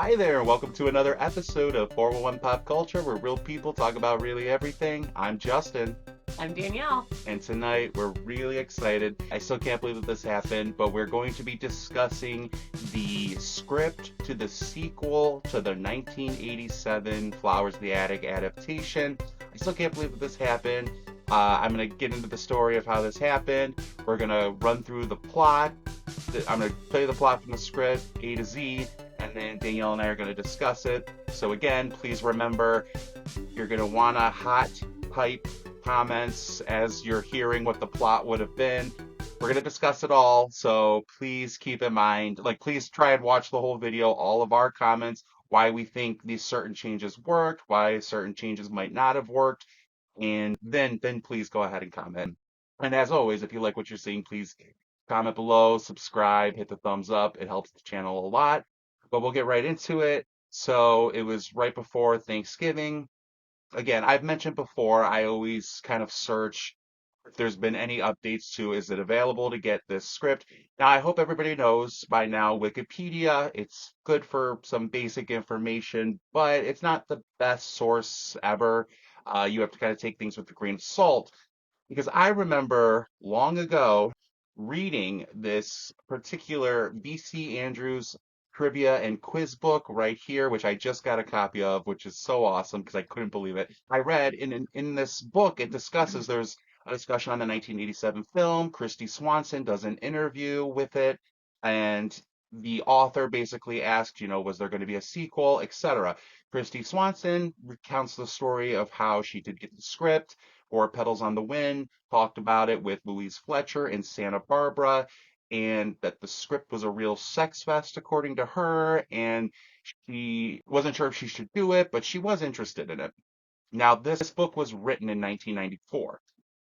Hi there, and welcome to another episode of 411 Pop Culture, where real people talk about really everything. I'm Justin, I'm Danielle. and tonight we're really excited. I still can't believe that this happened, but we're going to be discussing the script to the sequel to the 1987 Flowers of the Attic adaptation. I still can't believe that this happened. I'm going to get into the story of how this happened. We're going to run through the plot. I'm going to play the plot from the script, A to Z, and then Danielle and I are going to discuss it. So again, please remember, you're going to want to hot pipe comments as you're hearing what the plot would have been. We're going to discuss it all, so please keep in mind, please try and watch the whole video, all of our comments, why we think these certain changes worked, why certain changes might not have worked, and then please go ahead and comment. And as always, if you like what you're seeing, please comment below, subscribe, hit the thumbs up. It helps the channel a lot. But we'll get right into it. So it was right before Thanksgiving. Again, I've mentioned before, I always kind of search if there's been any updates to is it available to get this script. Now, I hope everybody knows by now Wikipedia, it's good for some basic information, but it's not the best source ever. You have to kind of take things with a grain of salt because I remember long ago reading this particular BC Andrews trivia and quiz book right here, which I just got a copy of, which is so awesome because I couldn't believe it. I read in this book, it discusses there's a discussion on the 1987 film. Kristy Swanson does an interview with it, and the author basically asks, was there going to be a sequel, etc. Kristy Swanson recounts the story of how she did get the script for Petals on the Wind, talked about it with Louise Fletcher in Santa Barbara, and that the script was a real sex fest, according to her, and she wasn't sure if she should do it, but she was interested in it. Now, this book was written in 1994.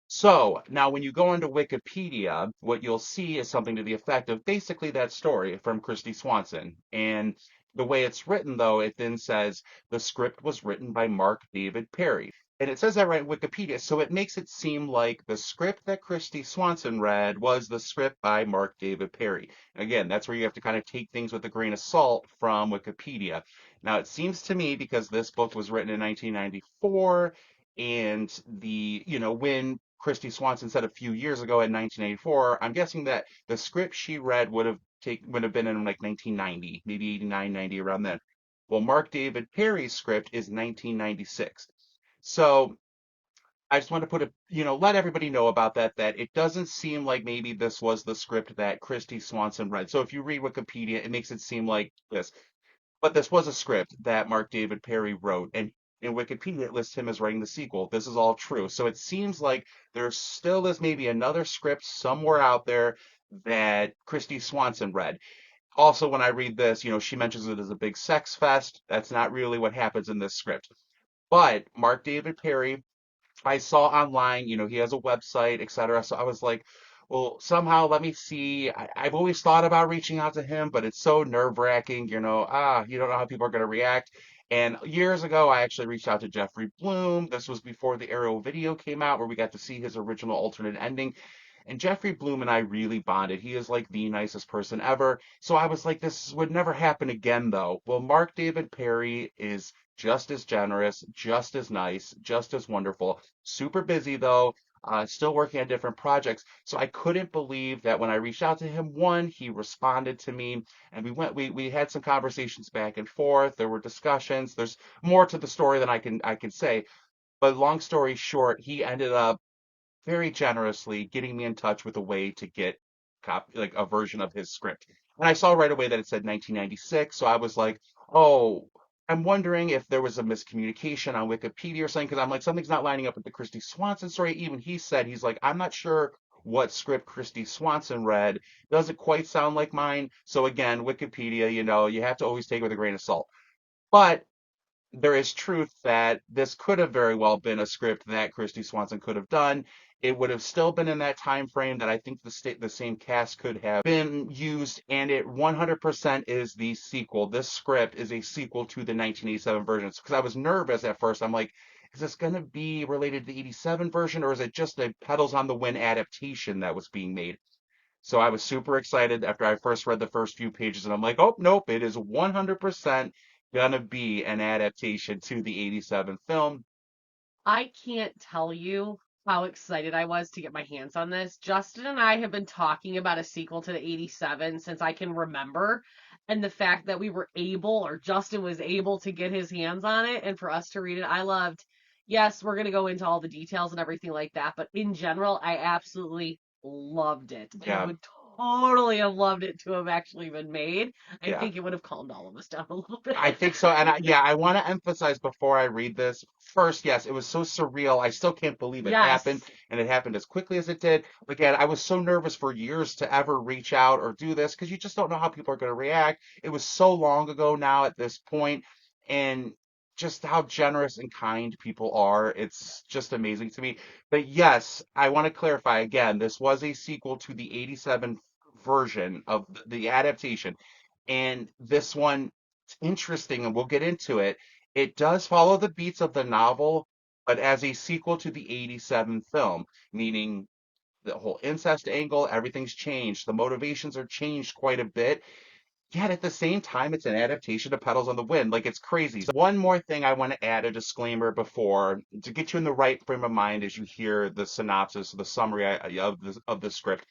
So now when you go onto Wikipedia, what you'll see is something to the effect of basically that story from Kristy Swanson. And the way it's written, though, it then says the script was written by Mark David Perry. And it says that right in Wikipedia. So it makes it seem like the script that Kristy Swanson read was the script by Mark David Perry. Again, that's where you have to kind of take things with a grain of salt from Wikipedia. Now, it seems to me because this book was written in 1994 and when Kristy Swanson said a few years ago in 1984, I'm guessing that the script she read would have been in like 1990, maybe 89, 90 around then. Well, Mark David Perry's script is 1996. So I just want to let everybody know about that it doesn't seem like maybe this was the script that Kristy Swanson read. So if you read Wikipedia, it makes it seem like this. But this was a script that Mark David Perry wrote, and in Wikipedia it lists him as writing the sequel. This is all true. So it seems like there still is maybe another script somewhere out there that Kristy Swanson read. Also, when I read this, she mentions it as a big sex fest. That's not really what happens in this script. But Mark David Perry I saw online, he has a website, etc. So I was like, well, somehow let me see. I've always thought about reaching out to him, but it's so nerve-wracking, you don't know how people are going to react. And years ago, I actually reached out to Jeffrey Bloom. This was before the Arrow video came out, where we got to see his original alternate ending. And Jeffrey Bloom and I really bonded. He is like the nicest person ever. So I was like, this would never happen again, though. Well, Mark David Perry is just as generous, just as nice, just as wonderful. Super busy, though. Still working on different projects. So I couldn't believe that when I reached out to him, one, he responded to me and we had some conversations back and forth. There were discussions. There's more to the story than I can say. But long story short, he ended up very generously getting me in touch with a way to get like a version of his script. And I saw right away that it said 1996, so I was like, "Oh, I'm wondering if there was a miscommunication on Wikipedia or something," because I'm like, something's not lining up with the Kristy Swanson story. Even he said he's like, "I'm not sure what script Kristy Swanson read. Doesn't quite sound like mine." So again, Wikipedia, you have to always take it with a grain of salt. But there is truth that this could have very well been a script that Kristy Swanson could have done. It would have still been in that time frame that I think the same cast could have been used, and it 100% is the sequel. This script is a sequel to the 1987 version. Because I was nervous at first. I'm like, is this going to be related to the 87 version, or is it just a Petals on the Wind adaptation that was being made? So I was super excited after I first read the first few pages, and I'm like, oh, nope, it is 100% gonna be an adaptation to the 87 film. I can't tell you how excited I was to get my hands on this. Justin and I have been talking about a sequel to the 87 since I can remember. And the fact that we were able, or Justin was able to get his hands on it and for us to read it, I loved. Yes, we're going to go into all the details and everything like that. But in general, I absolutely loved it. And Yeah, would totally have loved it to have actually been made. I yeah. think it would have calmed all of us down a little bit. I think so. And yeah, I want to emphasize before I read this. First, yes, it was so surreal. I still can't believe it happened, Yes. and it happened as quickly as it did. Again, I was so nervous for years to ever reach out or do this because you just don't know how people are going to react. It was so long ago now at this point, and just how generous and kind people are. It's just amazing to me. But yes, I want to clarify again, this was a sequel to the 87 version of the adaptation. And this one, it's interesting, and we'll get into it. It does follow the beats of the novel, but as a sequel to the 87 film, meaning the whole incest angle, everything's changed. The motivations are changed quite a bit. Yet at the same time, it's an adaptation of Petals on the Wind. Like it's crazy. So one more thing I want to add a disclaimer before to get you in the right frame of mind as you hear the synopsis, the summary of the script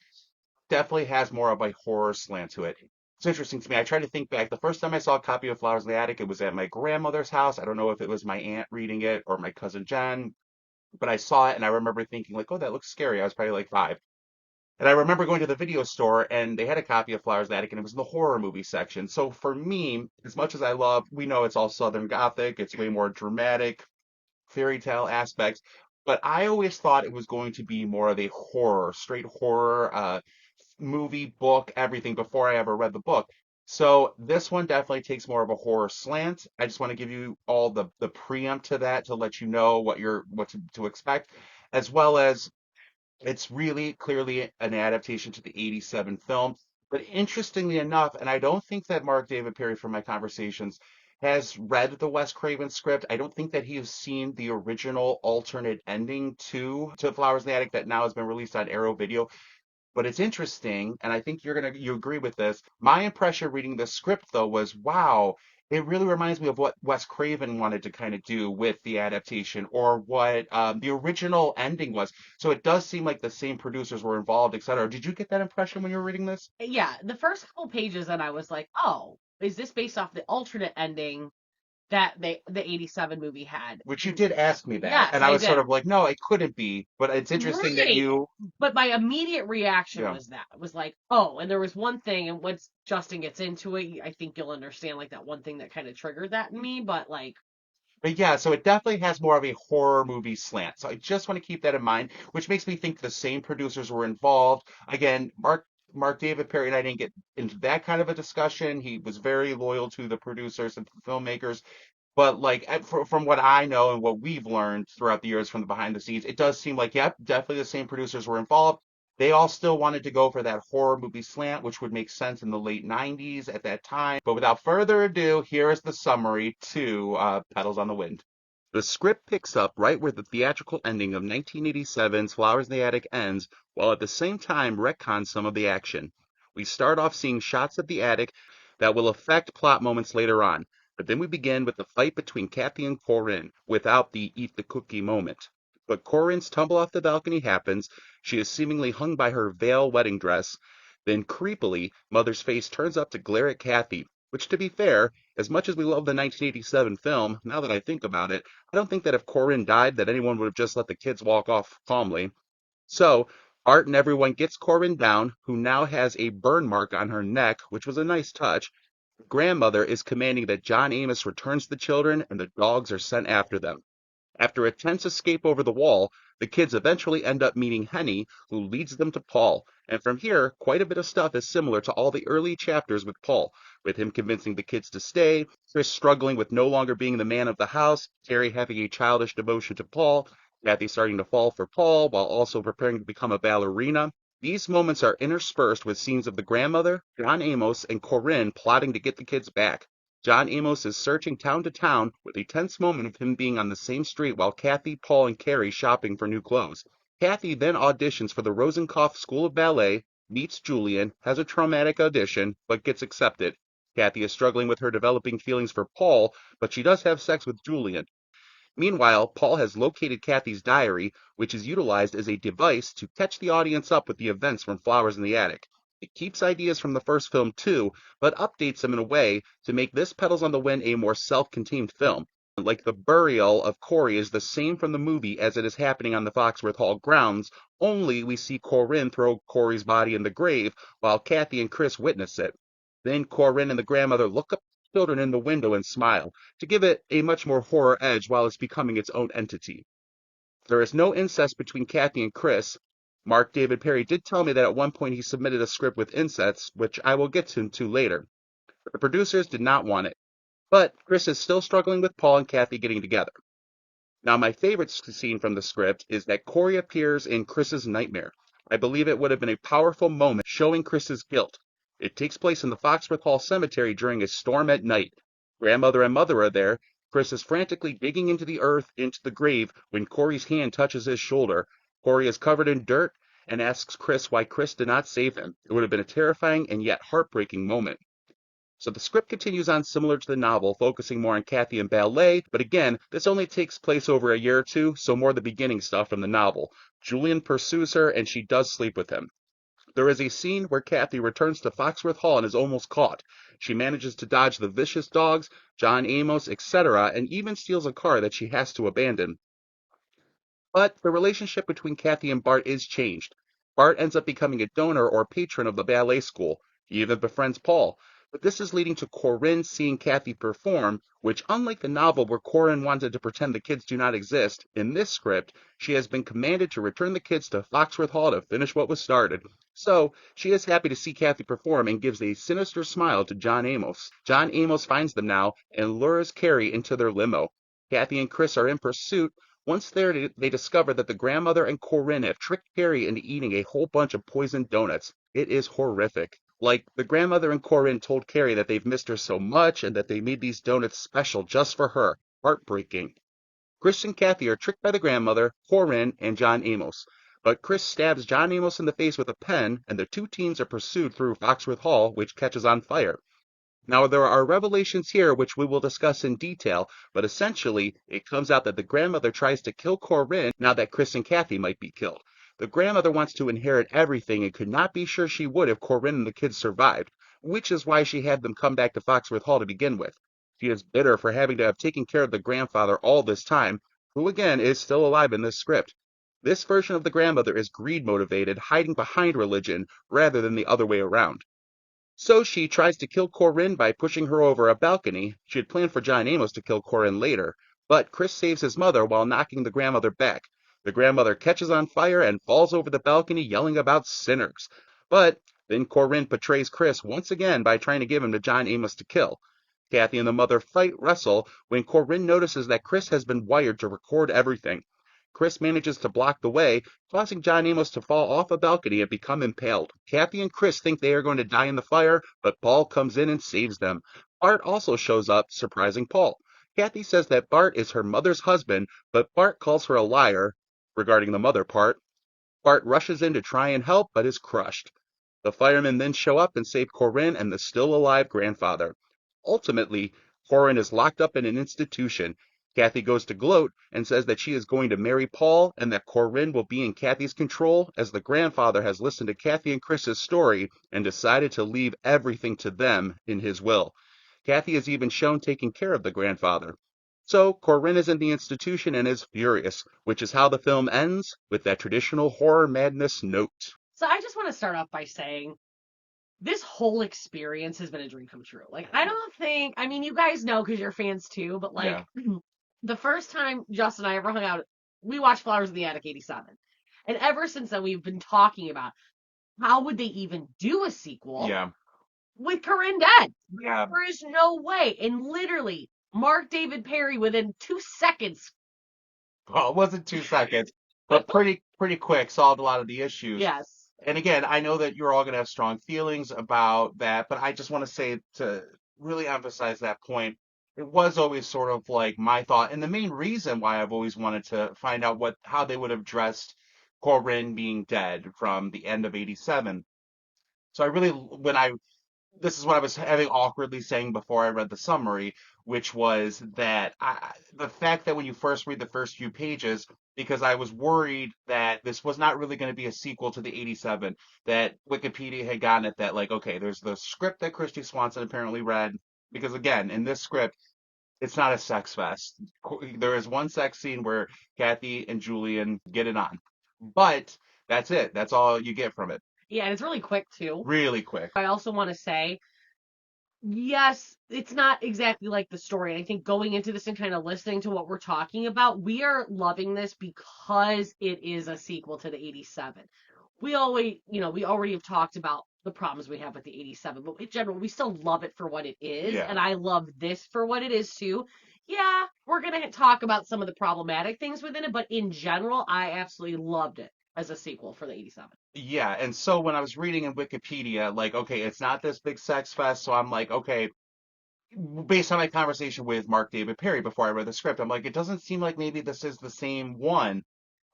definitely has more of a horror slant to it. It's interesting to me. I try to think back. The first time I saw a copy of Flowers in the Attic, it was at my grandmother's house. I don't know if it was my aunt reading it or my cousin Jen, but I saw it and I remember thinking like, "Oh, that looks scary." I was probably like 5. And I remember going to the video store and they had a copy of Flowers in the Attic and it was in the horror movie section. So for me, as much as I love, we know it's all Southern Gothic, it's way more dramatic, fairy tale aspects, but I always thought it was going to be more of a horror, straight horror, movie, book, everything before I ever read the book. So this one definitely takes more of a horror slant. I just want to give you all the preempt to that to let you know what to expect, as well as it's really clearly an adaptation to the 87 film. But interestingly enough, and I don't think that Mark David Perry from my conversations has read the Wes Craven script. I don't think that he has seen the original alternate ending to Flowers in the Attic that now has been released on Arrow Video. But it's interesting, and I think you agree with this. My impression reading the script though was, wow, it really reminds me of what Wes Craven wanted to kind of do with the adaptation, or what the original ending was. So it does seem like the same producers were involved, etc. Did you get that impression when you were reading this? Yeah, the first couple pages, and I was like, oh, is this based off the alternate ending that the 87 movie had? Which you did ask me that, Yes, and I I was sort did. of like, no, it couldn't be. But it's interesting that Right. you, But my immediate reaction yeah. was that. It was like, oh, and there was one thing, and once Justin gets into it, I think you'll understand like that one thing that kind of triggered that in me, but like, But yeah, so it definitely has more of a horror movie slant. So I just want to keep that in mind, which makes me think the same producers were involved. Again, Mark David Perry and I didn't get into that kind of a discussion. He was very loyal to the producers and the filmmakers. But like from what I know and what we've learned throughout the years from the behind the scenes, it does seem like, yep, definitely the same producers were involved. They all still wanted to go for that horror movie slant, which would make sense in the late 90s at that time. But without further ado, here is the summary to Petals on the Wind. The script picks up right where the theatrical ending of 1987's Flowers in the Attic ends, while at the same time retcons some of the action. We start off seeing shots of the attic that will affect plot moments later on, but then we begin with the fight between Kathy and Corinne without the eat the cookie moment. But Corinne's tumble off the balcony happens. She is seemingly hung by her veil wedding dress. Then creepily, Mother's face turns up to glare at Kathy, which, to be fair, as much as we love the 1987 film, now that I think about it, I don't think that if Corinne died that anyone would have just let the kids walk off calmly. So, Art and everyone gets Corinne down, who now has a burn mark on her neck, which was a nice touch. Grandmother is commanding that John Amos returns the children and the dogs are sent after them. After a tense escape over the wall, the kids eventually end up meeting Henny, who leads them to Paul. And from here, quite a bit of stuff is similar to all the early chapters with Paul, with him convincing the kids to stay, Chris struggling with no longer being the man of the house, Terry having a childish devotion to Paul, Kathy starting to fall for Paul while also preparing to become a ballerina. These moments are interspersed with scenes of the grandmother, John Amos, and Corinne plotting to get the kids back. John Amos is searching town to town with a tense moment of him being on the same street while Kathy, Paul, and Carrie shopping for new clothes. Kathy then auditions for the Rosenkopf School of Ballet, meets Julian, has a traumatic audition, but gets accepted. Kathy is struggling with her developing feelings for Paul, but she does have sex with Julian. Meanwhile, Paul has located Kathy's diary, which is utilized as a device to catch the audience up with the events from Flowers in the Attic. It keeps ideas from the first film too, but updates them in a way to make this Petals on the Wind a more self-contained film. Like the burial of Corey is the same from the movie as it is happening on the Foxworth Hall grounds, only we see Corinne throw Corey's body in the grave while Kathy and Chris witness it. Then Corinne and the grandmother look up at the children in the window and smile, to give it a much more horror edge while it's becoming its own entity. There is no incest between Kathy and Chris. Mark David Perry did tell me that at one point he submitted a script with incest, which I will get into later. The producers did not want it. But Chris is still struggling with Paul and Kathy getting together. Now, my favorite scene from the script is that Corey appears in Chris's nightmare. I believe it would have been a powerful moment showing Chris's guilt. It takes place in the Foxworth Hall Cemetery during a storm at night. Grandmother and mother are there. Chris is frantically digging into the earth, into the grave, when Corey's hand touches his shoulder. Corey is covered in dirt and asks Chris why Chris did not save him. It would have been a terrifying and yet heartbreaking moment. So the script continues on similar to the novel, focusing more on Kathy and ballet, but again, this only takes place over a year or two, so more the beginning stuff from the novel. Julian pursues her, and she does sleep with him. There is a scene where Kathy returns to Foxworth Hall and is almost caught. She manages to dodge the vicious dogs, John Amos, etc., and even steals a car that she has to abandon. But the relationship between Kathy and Bart is changed. Bart ends up becoming a donor or patron of the ballet school. He even befriends Paul. But this is leading to Corinne seeing Kathy perform, which, unlike the novel where Corinne wanted to pretend the kids do not exist, in this script, she has been commanded to return the kids to Foxworth Hall to finish what was started. So, she is happy to see Kathy perform and gives a sinister smile to John Amos. John Amos finds them now and lures Carrie into their limo. Kathy and Chris are in pursuit. Once there, they discover that the grandmother and Corinne have tricked Carrie into eating a whole bunch of poisoned donuts. It is horrific. Like, the grandmother and Corinne told Carrie that they've missed her so much and that they made these donuts special just for her. Heartbreaking. Chris and Kathy are tricked by the grandmother, Corinne, and John Amos. But Chris stabs John Amos in the face with a pen, and the two teens are pursued through Foxworth Hall, which catches on fire. Now, there are revelations here which we will discuss in detail, but essentially, it comes out that the grandmother tries to kill Corinne now that Chris and Kathy might be killed. The grandmother wants to inherit everything and could not be sure she would if Corinne and the kids survived, which is why she had them come back to Foxworth Hall to begin with. She is bitter for having to have taken care of the grandfather all this time, who again is still alive in this script. This version of the grandmother is greed motivated, hiding behind religion, rather than the other way around. So she tries to kill Corinne by pushing her over a balcony. She had planned for John Amos to kill Corinne later, but Chris saves his mother while knocking the grandmother back. The grandmother catches on fire and falls over the balcony yelling about sinners. But then Corinne betrays Chris once again by trying to give him to John Amos to kill. Kathy and the mother wrestle when Corinne notices that Chris has been wired to record everything. Chris manages to block the way, causing John Amos to fall off a balcony and become impaled. Kathy and Chris think they are going to die in the fire, but Paul comes in and saves them. Bart also shows up, surprising Paul. Kathy says that Bart is her mother's husband, but Bart calls her a liar regarding the mother part. Bart rushes in to try and help, but is crushed. The firemen then show up and save Corinne and the still alive grandfather. Ultimately, Corinne is locked up in an institution. Kathy goes to gloat and says that she is going to marry Paul and that Corinne will be in Kathy's control as the grandfather has listened to Kathy and Chris's story and decided to leave everything to them in his will. Kathy is even shown taking care of the grandfather. So Corinne is in the institution and is furious, which is how the film ends, with that traditional horror madness note. So I just want to start off by saying this whole experience has been a dream come true. Like, I don't think, I mean, you guys know because you're fans too, but like, the first time Justin and I ever hung out, we watched Flowers in the Attic 87. And ever since then, we've been talking about how would they even do a sequel with Corinne dead? Yeah. There is no way. And literally, Mark David Perry, within 2 seconds. Well, it wasn't 2 seconds, but pretty quick solved a lot of the issues. Yes. And again, I know that you're all going to have strong feelings about that, but I just want to say to really emphasize that point, it was always sort of like my thought, and the main reason why I've always wanted to find out how they would have dressed Corinne being dead from the end of '87. So I really, when I this is what I was having awkwardly saying before I read the summary, which was that the fact that when you first read the first few pages, because I was worried that this was not really going to be a sequel to the 87, that Wikipedia had gotten it that, like, okay, there's the script that Kristy Swanson apparently read, because again, in this script, it's not a sex fest. There is one sex scene where Kathy and Julian get it on, but that's it. That's all you get from it. Yeah, and it's really quick too. Really quick. I also want to say, yes, it's not exactly like the story. And I think going into this and kind of listening to what we're talking about, we are loving this because it is a sequel to the 87. We already have talked about the problems we have with the 87, but in general, we still love it for what it is. Yeah. And I love this for what it is too. Yeah, we're going to talk about some of the problematic things within it, but in general, I absolutely loved it as a sequel for the 87. Yeah, and so when I was reading in Wikipedia, like, okay, it's not this big sex fest, so I'm like, okay, based on my conversation with Mark David Perry before I read the script, I'm like, it doesn't seem like maybe this is the same one.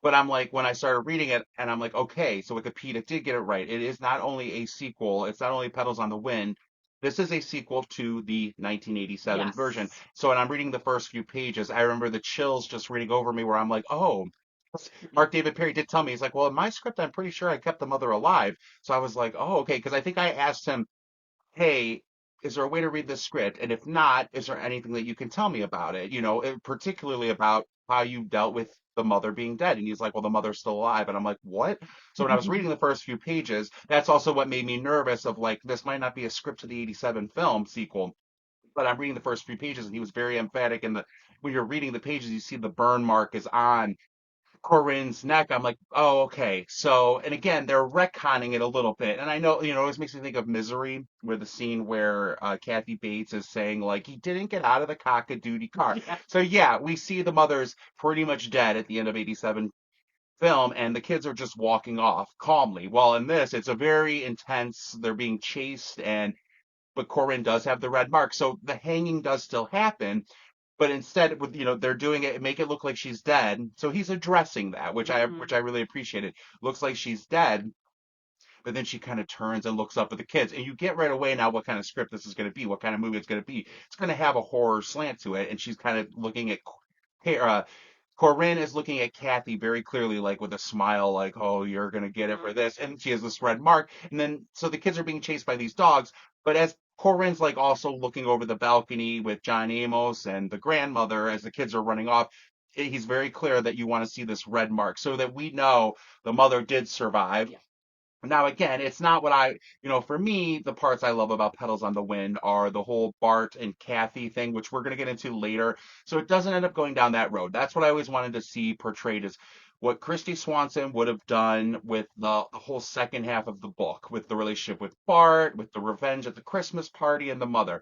But I'm like, when I started reading it, and I'm like, okay, so Wikipedia did get it right. It is not only a sequel, it's not only Petals on the Wind. This is a sequel to the 1987 version. Yes. So when I'm reading the first few pages, I remember the chills just reading over me where I'm like, oh, Mark David Perry did tell me, he's like, well, in my script, I'm pretty sure I kept the mother alive. So I was like, oh, okay, because I think I asked him, hey, is there a way to read this script? And if not, is there anything that you can tell me about it? Particularly about how you dealt with the mother being dead. And he's like, well, the mother's still alive. And I'm like, what? So when I was reading the first few pages, that's also what made me nervous of like, this might not be a script to the 87 film sequel. But I'm reading the first few pages and he was very emphatic in the when you're reading the pages, you see the burn mark is on Corinne's neck. I'm like, oh, okay. So, and again, they're retconning it a little bit. And I know, it always makes me think of Misery, where the scene where Kathy Bates is saying, like, he didn't get out of the cock-a-doodie car. Yeah. So, yeah, we see the mother's pretty much dead at the end of 87 film, and the kids are just walking off calmly. Well, in this, it's a very intense, they're being chased, but Corinne does have the red mark. So the hanging does still happen, but instead with they're doing it make it look like she's dead, so he's addressing that, which I really appreciated. Looks like she's dead, but then she kind of turns and looks up at the kids, and you get right away now what kind of script this is going to be, what kind of movie it's going to be. It's going to have a horror slant to it, and she's kind of looking at uh, Corinne is looking at Kathy very clearly, like with a smile, like, oh, you're going to get it for this. And she has this red mark. And then, so the kids are being chased by these dogs. But as Corinne's like also looking over the balcony with John Amos and the grandmother as the kids are running off, he's very clear that you want to see this red mark so that we know the mother did survive. Yeah. Now, again, it's not what for me, the parts I love about Petals on the Wind are the whole Bart and Kathy thing, which we're going to get into later. So it doesn't end up going down that road. That's what I always wanted to see portrayed as what Kristy Swanson would have done with the whole second half of the book, with the relationship with Bart, with the revenge at the Christmas party, and the mother.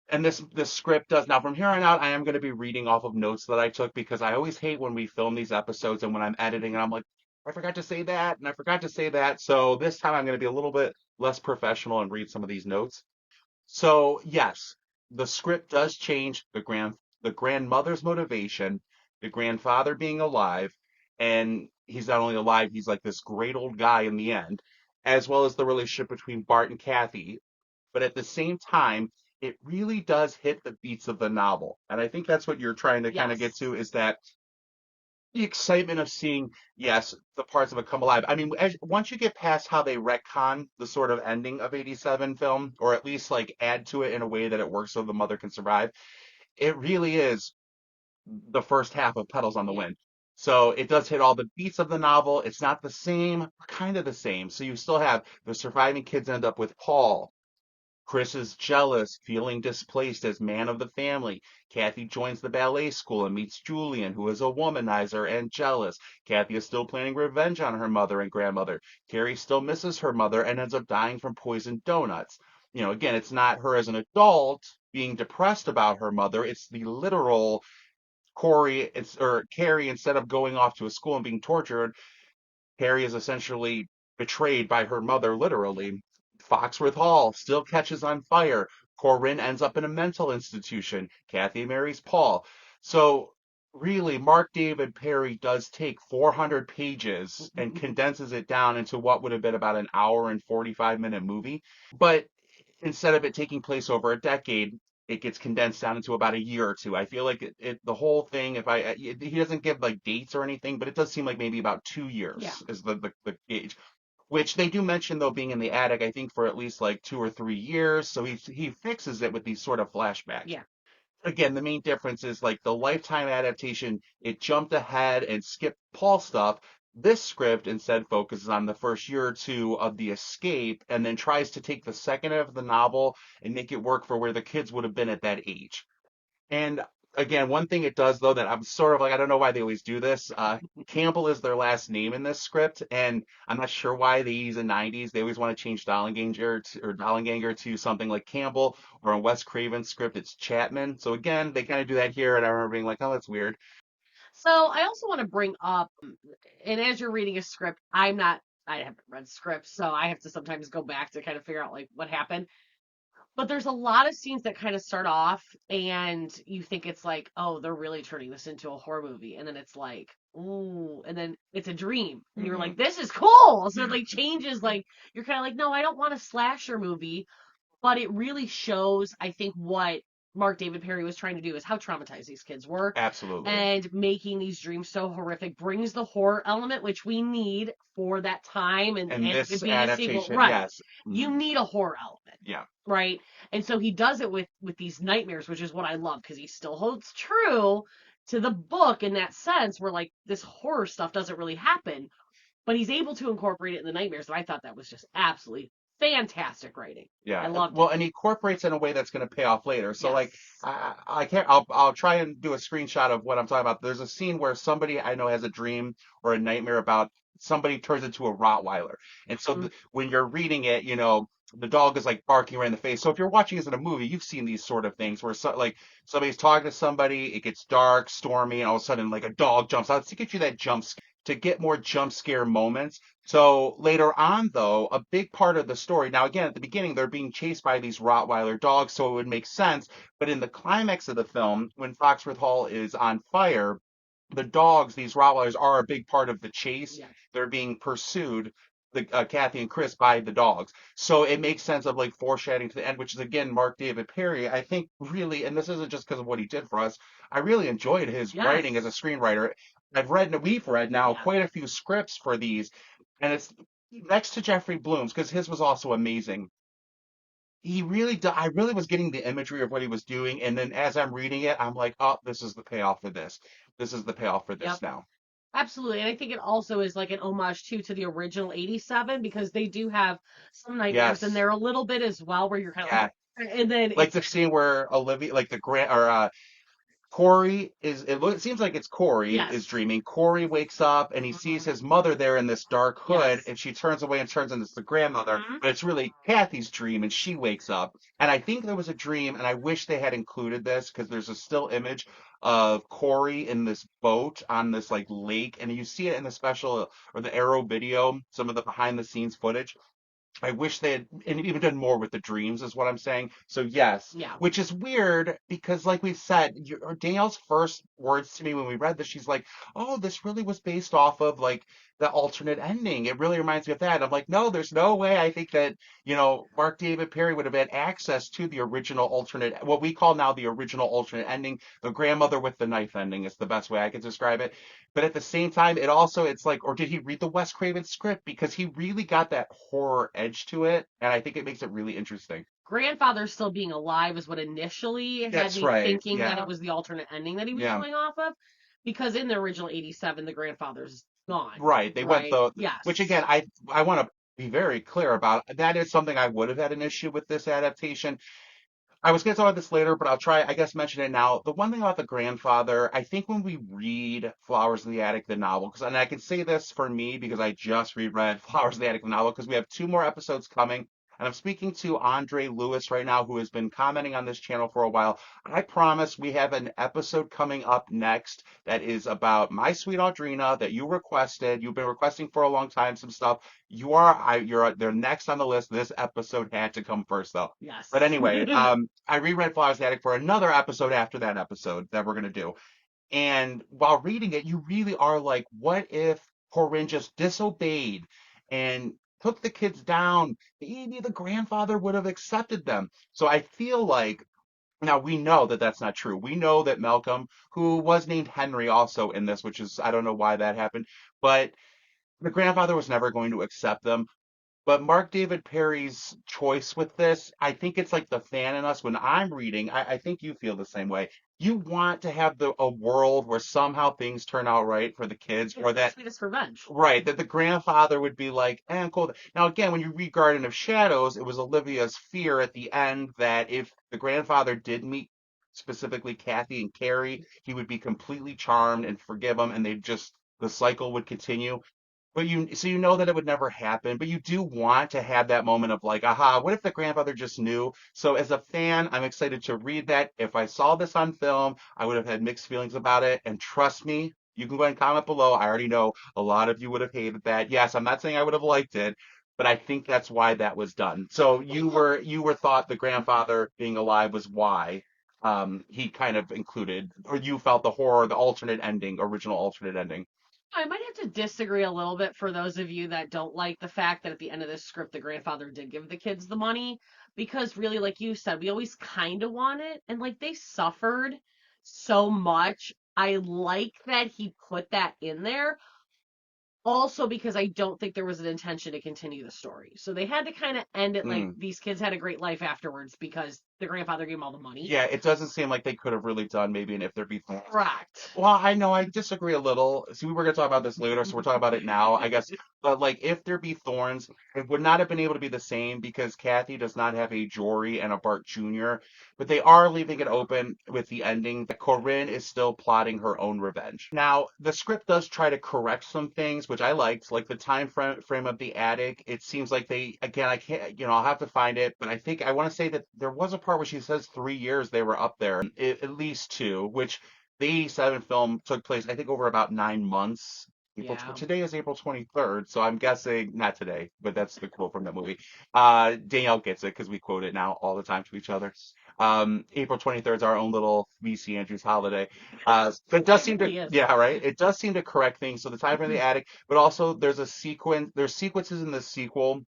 And this script does. Now, from here on out, I am going to be reading off of notes that I took because I always hate when we film these episodes and when I'm editing and I'm like, I forgot to say that and I forgot to say that. So this time I'm going to be a little bit less professional and read some of these notes. So yes, the script does change the grandmother's motivation, the grandfather being alive, and he's not only alive, he's like this great old guy in the end, as well as the relationship between Bart and Kathy. But at the same time, it really does hit the beats of the novel. And I think that's what you're trying to kind of get Yes. to is that the excitement of seeing, yes, the parts of it come alive. I mean, once you get past how they retcon the sort of ending of 87 film, or at least like add to it in a way that it works so the mother can survive, it really is the first half of Petals on the Yeah. Wind. So it does hit all the beats of the novel. It's not the same, kind of the same. So you still have the surviving kids end up with Paul. Chris is jealous, feeling displaced as man of the family. Kathy joins the ballet school and meets Julian, who is a womanizer and jealous. Kathy is still planning revenge on her mother and grandmother. Carrie still misses her mother and ends up dying from poisoned donuts. Again, it's not her as an adult being depressed about her mother. It's the literal Carrie, instead of going off to a school and being tortured, Carrie is essentially betrayed by her mother, literally. Foxworth Hall still catches on fire. Corinne ends up in a mental institution. Kathy marries Paul. So really, Mark David Perry does take 400 pages and condenses it down into what would have been about an hour and 45-minute movie. But instead of it taking place over a decade, it gets condensed down into about a year or two. I feel like the whole thing, if he doesn't give like dates or anything, but it does seem like maybe about 2 years Yeah. is the gauge. Which they do mention though being in the attic, I think for at least like 2 or 3 years. So he fixes it with these sort of flashbacks. Yeah. Again, the main difference is like the Lifetime adaptation, it jumped ahead and skipped Paul stuff. This script instead focuses on the first year or two of the escape and then tries to take the second half of the novel and make it work for where the kids would have been at that age. And again, one thing it does though that I'm sort of like I don't know why they always do this. Campbell is their last name in this script, and I'm not sure why the 80s and 90s they always want to change Dollanganger to something like Campbell, or in Wes Craven's script it's Chapman. So again, they kind of do that here, and I remember being like, oh, that's weird. So I also want to bring up, and as you're reading a script, I haven't read scripts, so I have to sometimes go back to kind of figure out like what happened. But there's a lot of scenes that kind of start off and you think it's like, oh, they're really turning this into a horror movie. And then it's like, ooh, and then it's a dream. And you're Hmm. like, this is cool. So it like changes, like, you're kind of like, no, I don't want a slasher movie. But it really shows, I think, what Mark David Perry was trying to do is how traumatized these kids were. Absolutely. And making these dreams so horrific brings the horror element, which we need for that time And and this being a sequel. adaptation, Right. yes. You Mhm. need a horror element, Yeah. right? And so he does it with these nightmares, which is what I love because he still holds true to the book in that sense where like this horror stuff doesn't really happen, but he's able to incorporate it in the nightmares. And I thought that was just absolutely fantastic writing. I Yeah, loved well, it. and he incorporates in a way that's going to pay off later. So, like, Yes. I can't. I'll try and do a screenshot of what I'm talking about. There's a scene where somebody I know has a dream or a nightmare about somebody turns into a Rottweiler, and so Mm, when you're reading it, the dog is like barking right in the face. So if you're watching this in a movie, you've seen these sort of yeah. things where like somebody's talking to somebody, it gets dark, stormy, and all of a sudden like a dog jumps out to get you that to get more jump scare moments. So later on, though, a big part of the story, now again, at the beginning, they're being chased by these Rottweiler dogs, so it would make sense. But in the climax of the film, when Foxworth Hall is on fire, the dogs, these Rottweilers, are a big part of the chase. Yes. They're being pursued, Kathy and Chris, by the dogs. So it makes sense of like foreshadowing to the end, which is again Mark David Perry. I think really, and this isn't just because of what he did for us. I really enjoyed his writing as a Yes. screenwriter. We've read now Yeah. quite a few scripts for these, and it's next to Jeffrey Bloom's because his was also amazing. I really was getting the imagery of what he was doing, and then as I'm reading it, I'm like, oh, this is the payoff for this. This is the payoff for Yep. this now. Absolutely. And I think it also is like an homage too to the original 87 because they do have some nightmares in Yes. there a little bit as well where you're kind of Yeah. like, and then Like it's the scene where Olivia, like the grand or Corey it seems like it's Corey is yes. dreaming. Corey wakes up and he sees Mhm. his mother there in this dark hood, Yes. and she turns away and turns and it's the grandmother, Hmm. but it's really Kathy's dream, and she wakes up. And I think there was a dream, and I wish they had included this because there's a still image of Corey in this boat on this like lake, and you see it in the special or the Arrow video, some of the behind the scenes footage. I wish they had and even done more with the dreams, is what I'm saying. So yes, Yeah. which is weird because, like we've said, Danielle's first words to me when we read this, she's like, "Oh, this really was based off of like the alternate ending. It really reminds me of that." I'm like, "No, there's no way. I think that Mark David Perry would have had access to the original alternate, what we call now the original alternate ending, the grandmother with the knife ending is the best way I could describe it." But at the same time, it's like, or did he read the Wes Craven script? Because he really got that horror edge to it, and I think it makes it really interesting. Grandfather still being alive is what initially had That's me right. thinking that it Yeah. was the alternate ending that he was Yeah. going off of because in the original 87 the grandfather's gone, Right. They went right? which Yes. again, I want to be very clear about. That is something I would have had an issue with this adaptation. I was going to talk about this later, but I'll try, I guess, mention it now. The one thing about the grandfather, I think when we read Flowers in the Attic, the novel, and I can say this for me because I just reread Flowers in the Attic, the novel, because we have two more episodes coming. And I'm speaking to Andre Lewis right now, who has been commenting on this channel for a while. I promise we have an episode coming up next that is about My Sweet Audrina that you requested. You've been requesting for a long time some stuff. They're next on the list. This episode had to come first, though. But Yes. anyway, I reread Flowers in the Attic for another episode after that episode that we're gonna do. And while reading it, you really are like, what if Corinne just disobeyed and took the kids down? Maybe the grandfather would have accepted them. So I feel like now we know that that's not true. We know that Malcolm, who was named Henry also in this, which is, I don't know why that happened, but the grandfather was never going to accept them. But Mark David Perry's choice with this, I think it's like the fan in us when I'm reading, I think you feel the same way. You want to have a world where somehow things turn out right for the kids, It's or the that sweetest revenge. right, that the grandfather would be like, cool. Now, again, when you read Garden of Shadows, it was Olivia's fear at the end that if the grandfather did meet specifically Kathy and Carrie, he would be completely charmed and forgive them, and the cycle would continue. But so you know that it would never happen, but you do want to have that moment of like, aha, what if the grandfather just knew? So as a fan, I'm excited to read that. If I saw this on film, I would have had mixed feelings about it. And trust me, you can go and comment below. I already know a lot of you would have hated that. Yes, I'm not saying I would have liked it, but I think that's why that was done. So you were thought the grandfather being alive was why he kind of included, or you felt the horror, the alternate ending, original alternate ending. I might have to disagree a little bit for those of you that don't like the fact that at the end of this script, the grandfather did give the kids the money. Because really, like you said, we always kind of want it. And like they suffered so much. I like that he put that in there. Also, because I don't think there was an intention to continue the story. So they had to kind of end it like Hmm. these kids had a great life afterwards because the grandfather gave them all the money. Yeah, it doesn't seem like they could have really done maybe an If There Be Thorns. Correct. Well, I know I disagree a little. See, we were going to talk about this later, so we're talking about it now, I guess. But like, If There Be Thorns, it would not have been able to be the same because Kathy does not have a Jory and a Bart Jr. But they are leaving it open with the ending that Corinne is still plotting her own revenge. Now, the script does try to correct some things, which I liked, like the frame of the attic. It seems like they, again, I can't, I'll have to find it, but I think I want to say that there was a part where she says 3 years they were up there, at least two, which the 87 film took place, I think, over about 9 months. Yeah. Today is April 23rd, so I'm guessing not today, but that's the quote from that movie. Danielle gets it because we quote it now all the time to each other. April 23rd is our own little VC Andrews holiday. But it does It seem to, really is. yeah, right. It does seem to correct things. So the time from the attic, but also there's sequences in the sequel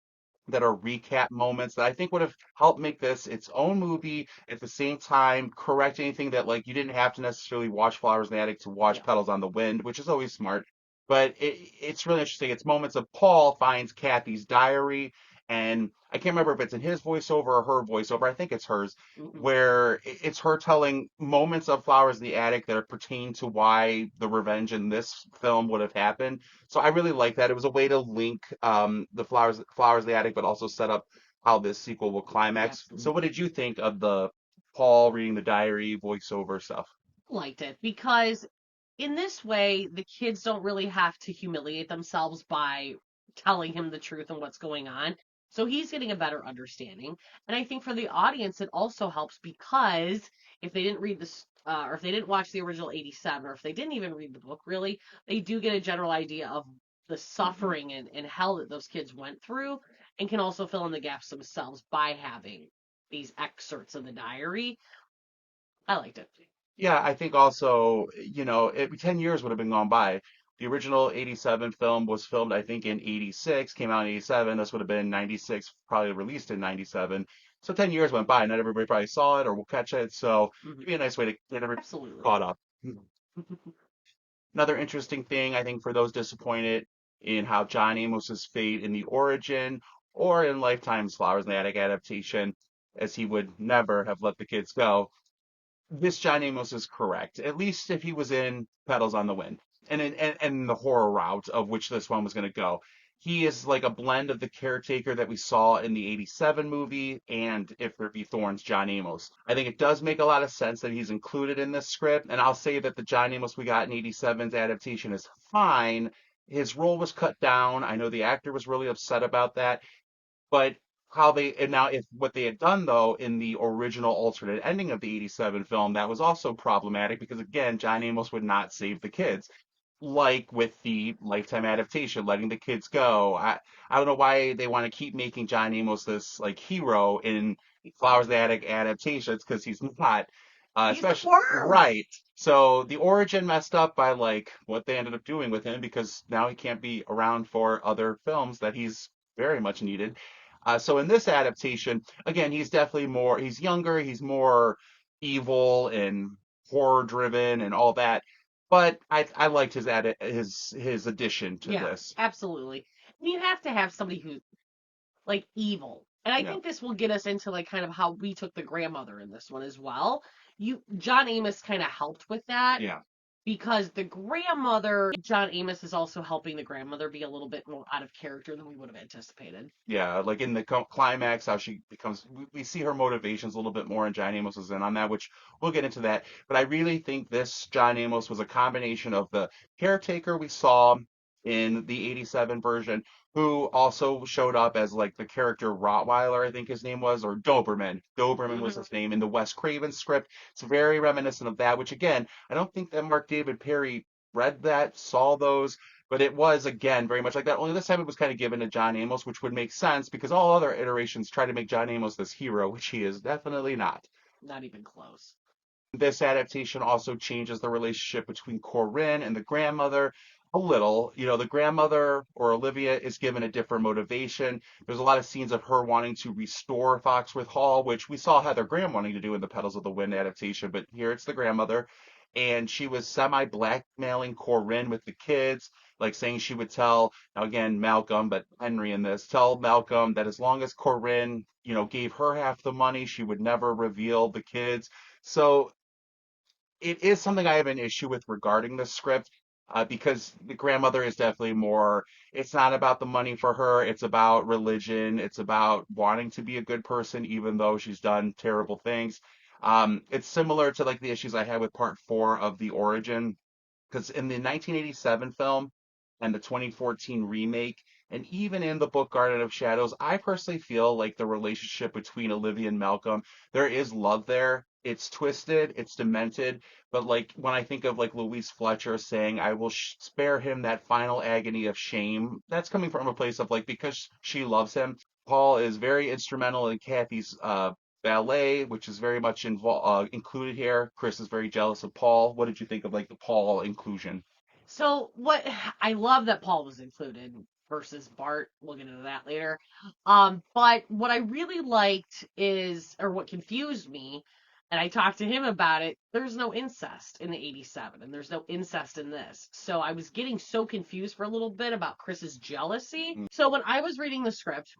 that are recap moments that I think would have helped make this its own movie at the same time, correct anything that like you didn't have to necessarily watch Flowers in the Attic to watch Yeah. Petals on the Wind, which is always smart. But it's really interesting. It's moments of Paul finds Kathy's diary, and I can't remember if it's in his voiceover or her voiceover. I think it's hers, Mhm. where it's her telling moments of Flowers in the Attic that pertain to why the revenge in this film would have happened. So I really like that. It was a way to link the Flowers in the Attic, but also set up how this sequel will climax. Yes. So what did you think of the Paul reading the diary voiceover stuff? Liked it because in this way, the kids don't really have to humiliate themselves by telling him the truth and what's going on. So he's getting a better understanding. And I think for the audience, it also helps because if they didn't read this, or if they didn't watch the original 87, or if they didn't even read the book, really, they do get a general idea of the suffering and hell that those kids went through and can also fill in the gaps themselves by having these excerpts of the diary. I liked it. Yeah, I think also, 10 years would have been gone by. The original 87 film was filmed, I think, in 86, came out in 87. This would have been 96, probably released in 97. So 10 years went by. Not everybody probably saw it or will catch it. So it'd Mhm. be a nice way to get everybody Absolutely. caught up. Another interesting thing, I think, for those disappointed in how John Amos's fate in the origin or in Lifetime's Flowers in the Attic adaptation, as he would never have let the kids go, this John Amos is correct. At least if he was in Petals on the Wind and the horror route of which this one was going to go. He is like a blend of the caretaker that we saw in the 87 movie and If There Be Thorns, John Amos. I think it does make a lot of sense that he's included in this script. And I'll say that the John Amos we got in 87's adaptation is fine. His role was cut down. I know the actor was really upset about that. But how they and now if what they had done though in the original alternate ending of the 87 film, that was also problematic because again, John Amos would not save the kids. Like with the Lifetime adaptation, letting the kids go. I don't know why they want to keep making John Amos this like hero in Flowers of the Attic adaptations because he's not. He's the Especially worm. right. So the origin messed up by like what they ended up doing with him because now he can't be around for other films that he's very much needed. So in this adaptation, again, he's definitely more. He's younger. He's more evil and horror driven and all that. But I liked his addition to Yeah, this. absolutely. And you have to have somebody who's like evil. And I Yeah. think this will get us into like kind of how we took the grandmother in this one as well. John Amos kind of helped with that Yeah. because the grandmother, John Amos is also helping the grandmother be a little bit more out of character than we would have anticipated. Yeah, like in the climax, how she becomes, we see her motivations a little bit more, and John Amos is in on that, which we'll get into that. But I really think this John Amos was a combination of the caretaker we saw in the 87 version, who also showed up as like the character Rottweiler, I think his name was, or Doberman. Doberman was Hmm. his name in the Wes Craven script. It's very reminiscent of that, which again, I don't think that Mark David Perry read that, saw those. But it was, again, very much like that. Only this time it was kind of given to John Amos, which would make sense because all other iterations try to make John Amos this hero, which he is definitely not. Not even close. This adaptation also changes the relationship between Corinne and the grandmother a little. You know, the grandmother or Olivia is given a different motivation. There's a lot of scenes of her wanting to restore Foxworth Hall, which we saw Heather Graham wanting to do in the Petals of the Wind adaptation, but here it's the grandmother. And she was semi-blackmailing Corinne with the kids, like saying she would tell, now again, Malcolm, but Henry in this, tell Malcolm that as long as Corinne, gave her half the money, she would never reveal the kids. So it is something I have an issue with regarding the script because the grandmother is definitely more, it's not about the money for her, it's about religion, it's about wanting to be a good person, even though she's done terrible things. It's similar to like the issues I had with part four of The Origin, because in the 1987 film and the 2014 remake, and even in the book Garden of Shadows, I personally feel like the relationship between Olivia and Malcolm, there is love there. It's twisted, it's demented, but like when I think of like Louise Fletcher saying, "I will spare him that final agony of shame," that's coming from a place of like because she loves him. Paul is very instrumental in Kathy's ballet, which is very much included here. Chris is very jealous of Paul. What did you think of like the Paul inclusion? So what I love that Paul was included versus Bart. We'll get into that later. But what I really liked is, or what confused me, and I talked to him about it, there's no incest in the 87, and there's no incest in this. So I was getting so confused for a little bit about Chris's jealousy. So when I was reading the script,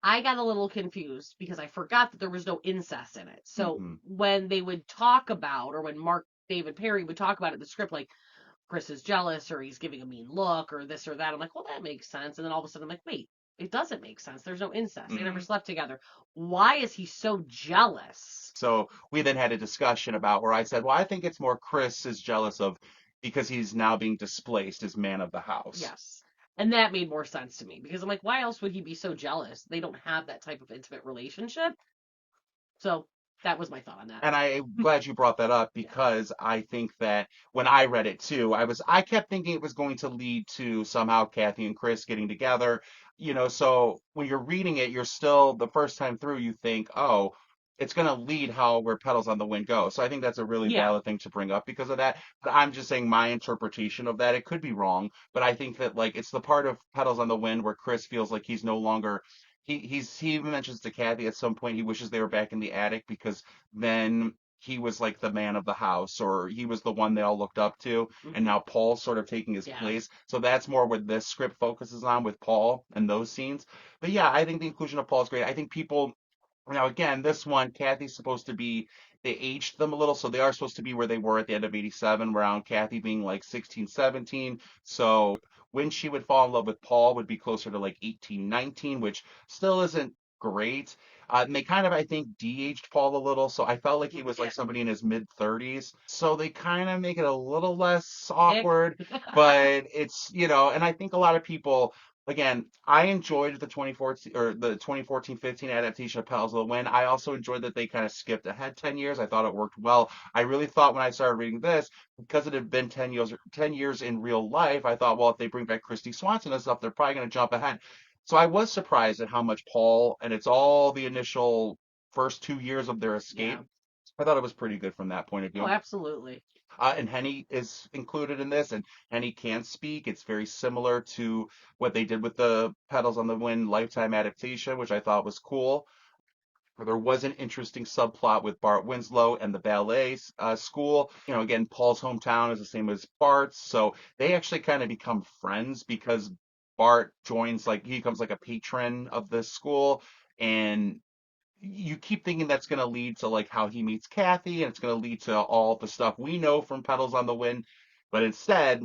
I got a little confused because I forgot that there was no incest in it. So Mm-hmm. when they would talk about, or when Mark David Perry would talk about it in the script, like Chris is jealous or he's giving a mean look or this or that. I'm like, well, that makes sense. And then all of a sudden I'm like, wait, it doesn't make sense. There's no incest. They never Mm-hmm. slept together. Why is he so jealous? So we then had a discussion about where I said, well, I think it's more Chris is jealous of because he's now being displaced as man of the house. Yes. And that made more sense to me because I'm like, why else would he be so jealous? They don't have that type of intimate relationship. So that was my thought on that. And I'm glad you brought that up Yeah. because I think that when I read it too, I kept thinking it was going to lead to somehow Kathy and Chris getting together. So when you're reading it, you're still the first time through, you think, oh, it's going to lead how where Petals on the Wind goes. So I think that's a really Yeah. valid thing to bring up because of that. But I'm just saying my interpretation of that. It could be wrong, but I think that like it's the part of Petals on the Wind where Chris feels like he's no longer he even mentions to Kathy at some point he wishes they were back in the attic because then he was like the man of the house or he was the one they all looked up to and Hmm. now Paul's sort of taking his Yeah. place. So that's more what this script focuses on with Paul and those scenes. But yeah, I think the inclusion of Paul is great. I think people now again, this one, Kathy's supposed to be they aged them a little, so they are supposed to be where they were at the end of 87, around Kathy being like 16, 17. So when she would fall in love with Paul would be closer to like 18, 19, which still isn't great. And they kind of, I think, de-aged Paul a little, so I felt like he was like Yeah. somebody in his mid 30s. So they kind of make it a little less Ick. awkward, but and I think a lot of people, again, I enjoyed the 2014 or the 2014-15 adaptation of Petals of the Wind. I also enjoyed that they kind of skipped ahead 10 years. I thought it worked well. I really thought when I started reading this, because it had been 10 years in real life, I thought, well, if they bring back Kristy Swanson and stuff, they're probably going to jump ahead. So I was surprised at how much Paul, and it's all the initial first 2 years of their Yeah. escape. I thought it was pretty good from that point of Oh, view. absolutely. And Henny is included in this, and Henny can speak. It's very similar to what they did with the Petals on the Wind Lifetime adaptation, which I thought was cool. There was an interesting subplot with Bart Winslow and the ballet school. Again, Paul's hometown is the same as Bart's, so they actually kind of become friends because Bart joins, like, he becomes like a patron of this school, and you keep thinking that's going to lead to like how he meets Kathy, and it's going to lead to all the stuff we know from Petals on the Wind, but instead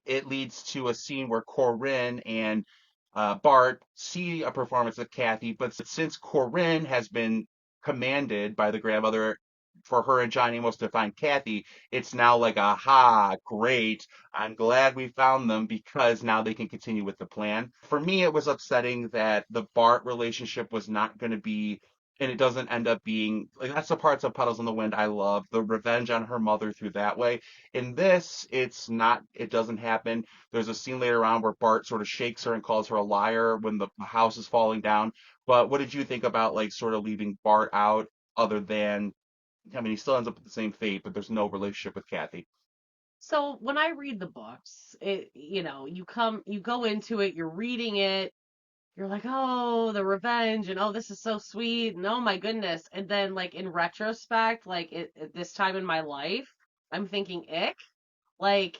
it leads to a scene where Corinne and Bart see a performance of Kathy, but since Corinne has been commanded by the grandmother for her and Johnny Amos to find Kathy, it's now like, aha, great. I'm glad we found them because now they can continue with the plan. For me, it was upsetting that the Bart relationship was not going to be, and it doesn't end up being like, that's the parts of Puddles in the Wind I love. The revenge on her mother through that way. In this, it's not, it doesn't happen. There's a scene later on where Bart sort of shakes her and calls her a liar when the house is falling down. But what did you think about like sort of leaving Bart out other than, I mean, he still ends up with the same fate, but there's no relationship with Kathy. So when I read the books, you go into it, you're reading it, you're like, oh, the revenge, and oh, this is so sweet, and oh my goodness. And then, like, in retrospect, like, at this time in my life, I'm thinking, ick. Like,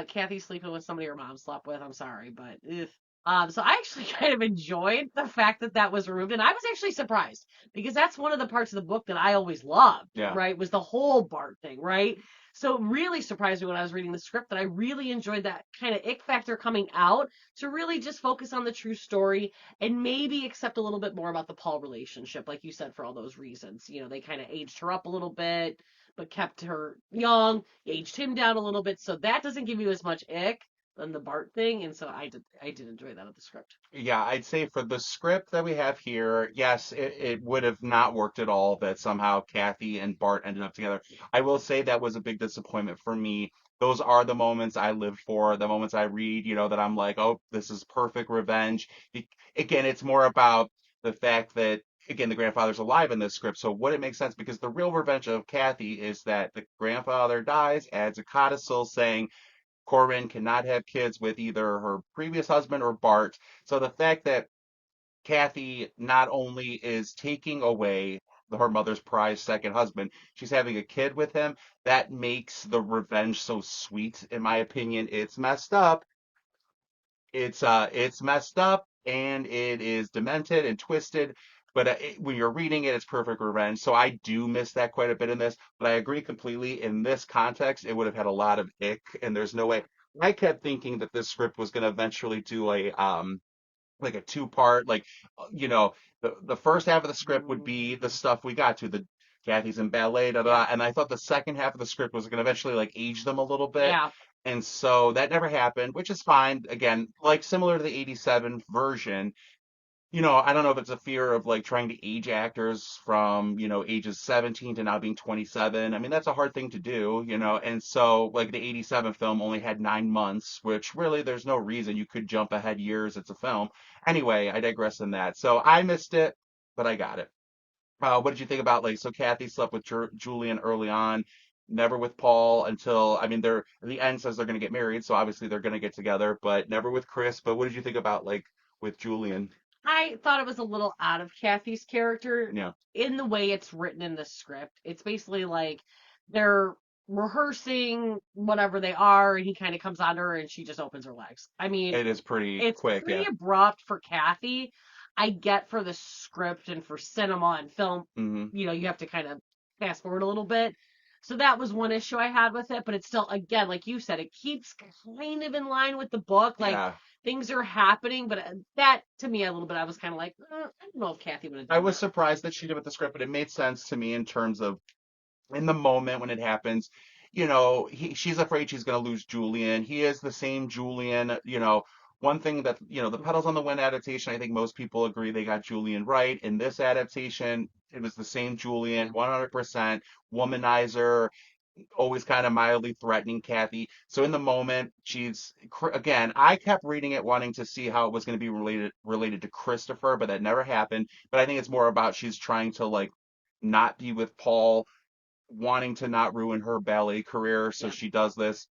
Kathy sleeping with somebody her mom slept with. I'm sorry, but ugh. So I actually kind of enjoyed the fact that that was removed, and I was actually surprised because that's one of the parts of the book that I always loved, Yeah. right? Was the whole Bart thing, right? So it really surprised me when I was reading the script that I really enjoyed that kind of ick factor coming out to really just focus on the true story and maybe accept a little bit more about the Paul relationship, like you said, for all those reasons. They kind of aged her up a little bit, but kept her young, aged him down a little bit, so that doesn't give you as much ick than the Bart thing, and so I did enjoy that of the script. Yeah, I'd say for the script that we have here, yes, it would have not worked at all that somehow Kathy and Bart ended up together. I will say that was a big disappointment for me. Those are the moments I live for, the moments I read, that I'm like, oh, this is perfect revenge. Again, it's more about the fact that, again, the grandfather's alive in this script, so would it make sense? Because the real revenge of Kathy is that the grandfather dies, adds a codicil saying, Corinne cannot have kids with either her previous husband or Bart. So the fact that Kathy not only is taking away her mother's prized second husband, she's having a kid with him. That makes the revenge so sweet, in my opinion. It's messed up. It's messed up and it is demented and twisted. But when you're reading it, it's perfect revenge. So I do miss that quite a bit in this. But I agree completely. In this context, it would have had a lot of ick, and there's no way. I kept thinking that this script was going to eventually do a like a two-part, like, the first half of the script would be the stuff we got to, the Kathy's in ballet, da Yeah, da, and I thought the second half of the script was going to eventually like age them a little bit, yeah. and so that never happened, which is fine. Again, like similar to the '87 version. I don't know if it's a fear of like trying to age actors from, ages 17 to now being 27. I mean, that's a hard thing to do, and so like the '87 film only had 9 months, which really there's no reason you could jump ahead years. It's a film. Anyway, I digress in that. So I missed it, but I got it. What did you think about, like, so Kathy slept with Julian early on, never with Paul until, I mean, the end says they're going to get married, so obviously they're going to get together, but never with Chris. But what did you think about, like, with Julian? I thought it was a little out of Kathy's character Yeah, in the way it's written in the script. It's basically like they're rehearsing whatever they are, and he kind of comes on her, and she just opens her legs. I mean, it is pretty it's quick. pretty Yeah. abrupt for Kathy. I get for the script and for cinema and film, Hmm. you have to kind of fast forward a little bit. So that was one issue I had with it, but it's still, again, like you said, it keeps kind of in line with the book. Like Yeah. things are happening, but that to me a little bit, I was kind of like, I don't know if Kathy would have I done was that. surprised that she did with the script, but it made sense to me in terms of in the moment when it happens, she's afraid she's going to lose Julian. He is the same Julian. One thing that, the Petals on the Wind adaptation, I think most people agree they got Julian right. In this adaptation, it was the same Julian, 100% womanizer, always kind of mildly threatening Kathy. So in the moment, again, I kept reading it wanting to see how it was going to be related to Christopher, but that never happened. But I think it's more about she's trying to like not be with Paul, wanting to not ruin her ballet career, so Yeah. she does this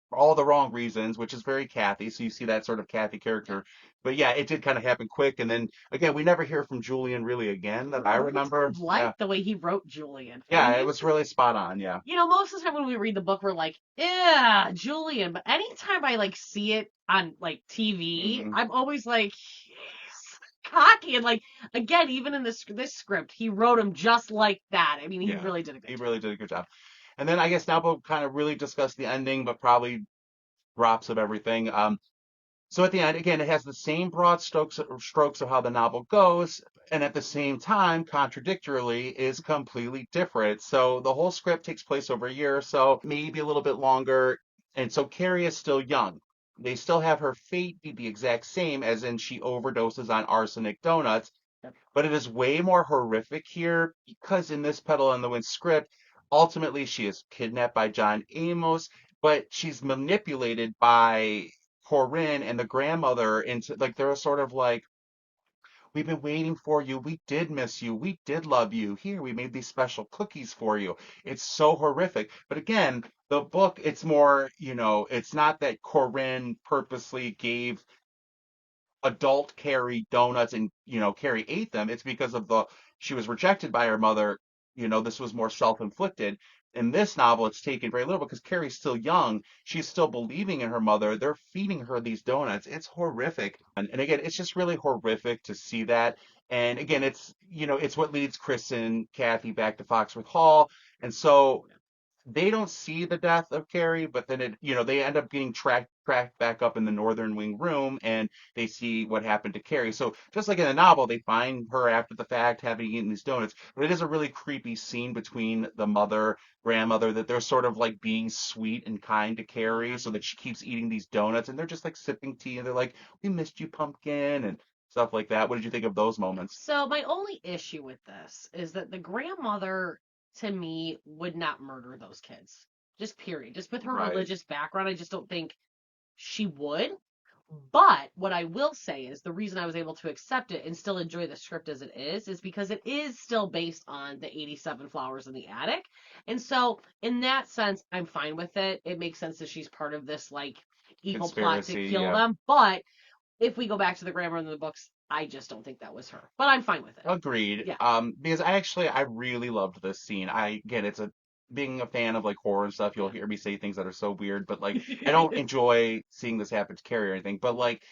for all the wrong reasons, which is very Kathy. So you see that sort of Kathy Yeah. character. But yeah, it did kind of happen quick. And then again, we never hear from Julian really again that I I always remember. Yeah. liked the way he wrote Julian. Yeah, it was really spot on. Yeah. Most of the time when we read the book, we're like, yeah, Julian. But anytime I like see it on like TV, Hmm. I'm always like, he's cocky and like again, even in this script, he wrote him just like that. I mean, he Yeah. really did a good He job. really did a good job. And then I guess now we'll kind of really discuss the ending, but probably drops of everything. So at the end, again, it has the same broad strokes of how the novel goes, and at the same time, contradictorily, is completely different. So the whole script takes place over a year or so, maybe a little bit longer. And so Carrie is still young. They still have her fate be the exact same, as in she overdoses on arsenic donuts, Yep. but it is way more horrific here because in this Petal and the Wind script, ultimately she is kidnapped by John Amos, but she's manipulated by Corinne and the grandmother into like they're sort of like, we've been waiting for you. We did miss you. We did love you. Here, we made these special cookies for you. It's so horrific. But again, the book, it's more, it's not that Corinne purposely gave adult Carrie donuts and Carrie ate them. It's because of the she was rejected by her mother. This was more self-inflicted. In this novel, it's taken very little because Carrie's still young. She's still believing in her mother. They're feeding her these donuts. It's horrific. And again, it's just really horrific to see that. And again, it's what leads Chris and Kathy back to Foxworth Hall. And so they don't see the death of Carrie, but then they end up getting tracked back up in the Northern Wing room, and they see what happened to Carrie. So just like in the novel, they find her after the fact, having eaten these donuts. But it is a really creepy scene between the mother, grandmother, that they're sort of like being sweet and kind to Carrie, Yeah. so that she keeps eating these donuts, and they're just like sipping tea, and they're like, "We missed you, pumpkin," and stuff like that. What did you think of those moments? So my only issue with this is that the grandmother, to me, would not murder those kids. Just period. Just with her Right. religious background, I just don't think she would. But what I will say is the reason I was able to accept it and still enjoy the script as it is because it is still based on the 87 Flowers in the Attic. And so, in that sense, I'm fine with it. It makes sense that she's part of this like evil plot to Conspiracy, kill yeah. them. But if we go back to the grammar in the books, I just don't think that was her. But I'm fine with it. Agreed. Yeah. Because I really loved this scene. I get it's a being a fan of like horror and stuff, you'll Yeah. hear me say things that are so weird, but like I don't enjoy seeing this happen to Carrie or anything. But like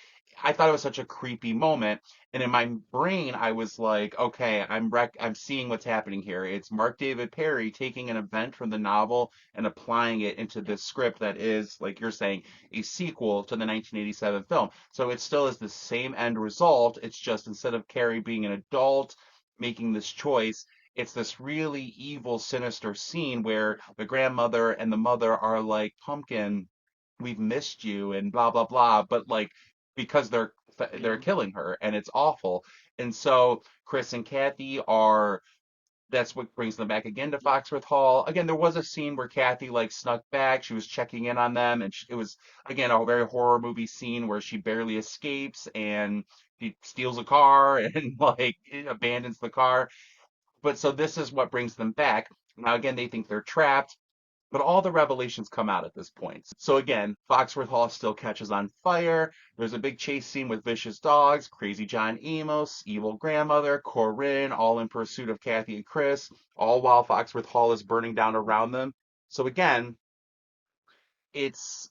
I thought it was such a creepy moment, and in my brain I was like, okay, I'm seeing what's happening here. It's Mark David Perry taking an event from the novel and applying it into Yeah. this script that is, like you're saying, a sequel to the 1987 film. So it still is the same end result. It's just instead of Carrie being an adult making this choice, it's this really evil, sinister scene where the grandmother and the mother are like, Pumpkin, we've missed you and blah blah blah, but like because they're Yeah. killing her and it's awful. And so Chris and Kathy are that's what brings them back again to Yeah. Foxworth Hall. Again, there was a scene where Kathy like snuck back. She was checking in on them, and it was again a very horror movie scene where she barely escapes and she steals a car and like abandons the car. But so this is what brings them back. Now again, they think they're trapped. But all the revelations come out at this point. So again, Foxworth Hall still catches on fire. There's a big chase scene with vicious dogs, crazy John Amos, evil grandmother, Corinne, all in pursuit of Kathy and Chris, all while Foxworth Hall is burning down around them. So again, it's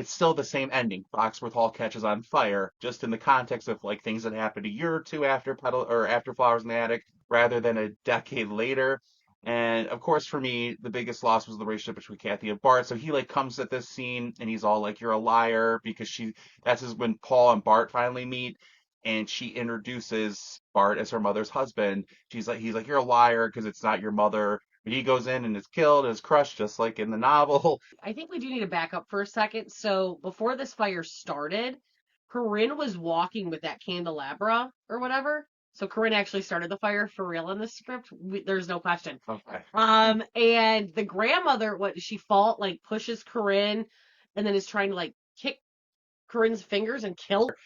still the same ending. Foxworth Hall catches on fire, just in the context of like things that happened a year or two after Petal or after Flowers in the Attic, rather than a decade later. And of course, for me, the biggest loss was the relationship between Kathy and Bart. So he like comes at this scene and he's all like, "You're a liar," because that's when Paul and Bart finally meet, and she introduces Bart as her mother's husband. He's like, "You're a liar because it's not your mother." But he goes in and is killed, is crushed, just like in the novel. I think we do need to back up for a second. So before this fire started, Corinne was walking with that candelabra or whatever. So Corinne actually started the fire for real in this script. There's no question. Okay. And the grandmother, what she fall like pushes Corinne, and then is trying to like kick Corinne's fingers and kill her.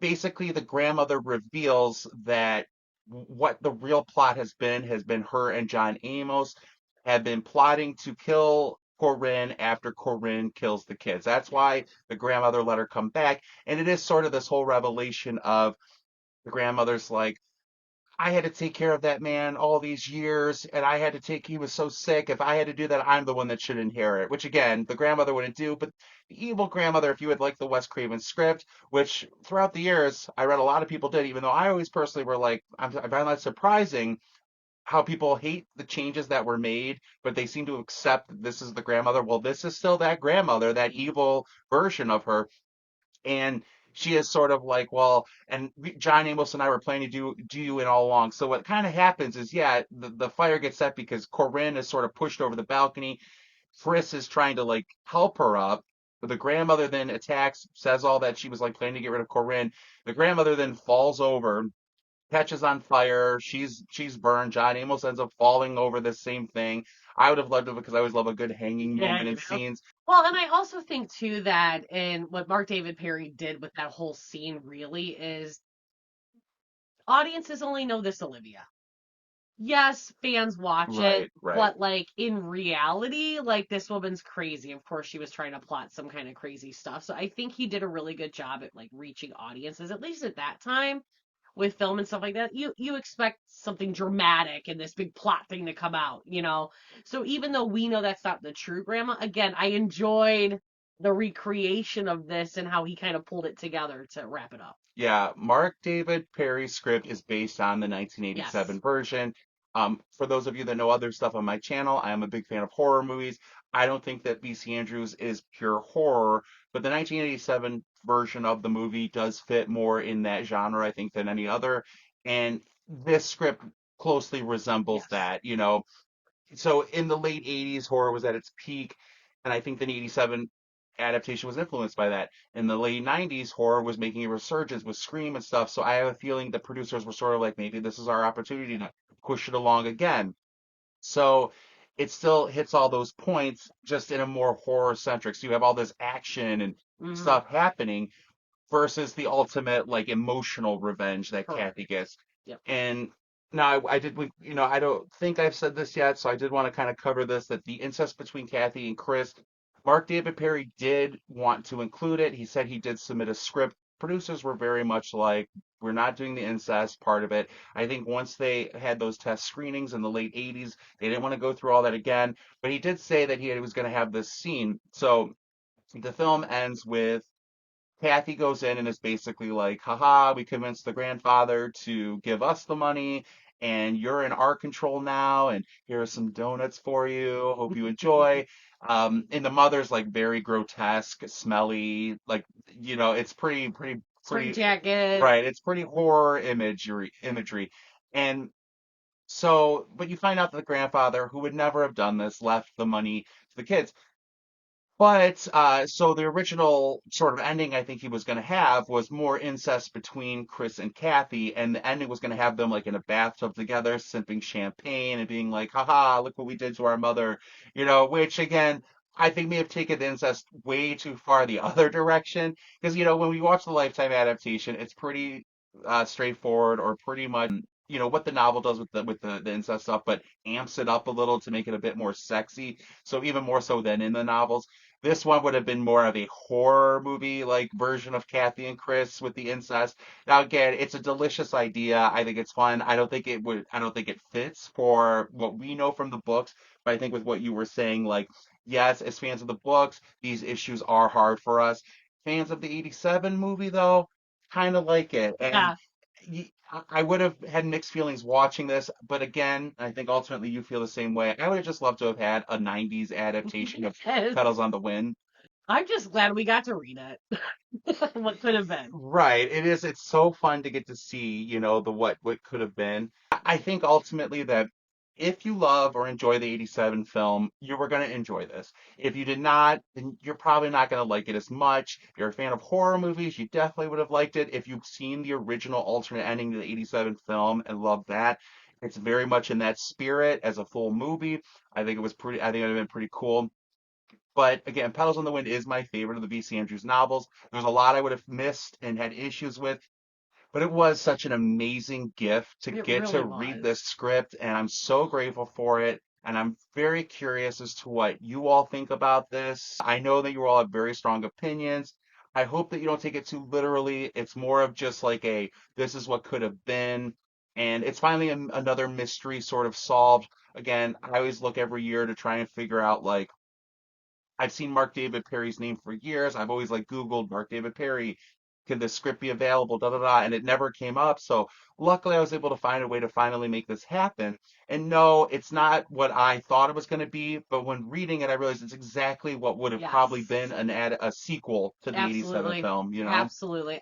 Basically, the grandmother reveals that what the real plot has been her and John Amos have been plotting to kill Corinne after Corinne kills the kids. That's why the grandmother let her come back. And it is sort of this whole revelation of the grandmother's like, I had to take care of that man all these years, and he was so sick. If I had to do that, I'm the one that should inherit, which again, the grandmother wouldn't do. But the evil grandmother, if you would like the Wes Craven script, which throughout the years, I read a lot of people did, even though I always personally were like, I find that surprising how people hate the changes that were made, but they seem to accept that this is the grandmother. Well, this is still that grandmother, that evil version of her, and she is sort of like, well, and John Amos and I were planning to do you in all along. So what kind of happens is, yeah, the fire gets set because Corinne is sort of pushed over the balcony. Friss is trying to like help her up. But the grandmother then attacks, says all that she was like planning to get rid of Corinne. The grandmother then falls over, catches on fire. She's burned. John Amos ends up falling over the same thing. I would have loved it because I always love a good hanging Yeah, moment you in know. scenes. Well, and I also think too that and what Mark David Perry did with that whole scene really is audiences only know this Olivia. Yes, fans watch it, Right, right. but like in reality, like this woman's crazy. Of course, she was trying to plot some kind of crazy stuff. So I think he did a really good job at like reaching audiences, at least at that time with film and stuff like that. You expect something dramatic and this big plot thing to come out, you know. So even though we know that's not the true grandma, again, I enjoyed the recreation of this and how he kind of pulled it together to wrap it up. Yeah, Mark David Perry's script is based on the Yes. 1987 version. For those of you that know other stuff on my channel, I am a big fan of horror movies. I don't think that B.C. Andrews is pure horror, but the 1987 version of the movie does fit more in that genre, I think, than any other. And this script closely resembles Yes. that. You know, so in the late 80s, horror was at its peak, and I think the 87 adaptation was influenced by that. In the late 90s, horror was making a resurgence with Scream and stuff, so I have a feeling the producers were sort of like, maybe this is our opportunity to push it along again. So it still hits all those points, just in a more horror centric. So you have all this action and Hmm. stuff happening, versus the ultimate like emotional revenge that Correct. Kathy gets. Yep. And now I did, I don't think I've said this yet, so I did want to kind of cover this, that the incest between Kathy and Chris, Mark David Perry did want to include it. He said he did submit a script. Producers were very much like, we're not doing the incest part of it. I think once they had those test screenings in the late 80s, they didn't want to go through all that again. But he did say that he was going to have this scene. So the film ends with Kathy goes in and is basically like, haha, we convinced the grandfather to give us the money, and you're in our control now, and here are some donuts for you. Hope you enjoy. And the mother's like very grotesque, smelly, like, it's Straight pretty, jacket. right. It's pretty horror imagery. And so, but you find out that the grandfather, who would never have done this, left the money to the kids. But so the original sort of ending I think he was going to have was more incest between Chris and Kathy, and the ending was going to have them like in a bathtub together, sipping champagne and being like, haha, look what we did to our mother, which again, I think may have taken the incest way too far the other direction. Because, when we watch the Lifetime adaptation, it's pretty straightforward, or pretty much, what the novel does with the incest stuff, but amps it up a little to make it a bit more sexy. So even more so than in the novels. This one would have been more of a horror movie like version of Kathy and Chris with the incest. Now again, it's a delicious idea. I think it's fun. I don't think it fits for what we know from the books, but I think with what you were saying, like, yes, as fans of the books, these issues are hard for us. Fans of the 87 movie though, kind of like it. And Yeah. I would have had mixed feelings watching this, but again, I think ultimately you feel the same way. I would have just loved to have had a 90s adaptation of Yes. Petals on the Wind. I'm just glad we got to read it. What could have been. Right. It is. It's so fun to get to see, the what could have been. I think ultimately that if you love or enjoy the 87 film, you were going to enjoy this. If you did not, then you're probably not going to like it as much. If you're a fan of horror movies, you definitely would have liked it. If you've seen the original alternate ending to the 87 film and loved that, it's very much in that spirit as a full movie. I think it would have been pretty cool. But again, Petals on the Wind is my favorite of the V.C. Andrews novels. There's a lot I would have missed and had issues with. But it was such an amazing gift to It get to really read was. this script, and I'm so grateful for it. And I'm very curious as to what you all think about this. I know that you all have very strong opinions. I hope that you don't take it too literally. It's more of just like a this is what could have been. And it's finally another mystery sort of solved. Again, I always look every year to try and figure out like I've seen Mark David Perry's name for years. I've always like Googled Mark David Perry. Can this script be available? Da da da. And it never came up. So luckily I was able to find a way to finally make this happen. And no, it's not what I thought it was going to be, but when reading it, I realized it's exactly what would have probably been Yes. a sequel to the 87 Absolutely. film, you know? Absolutely.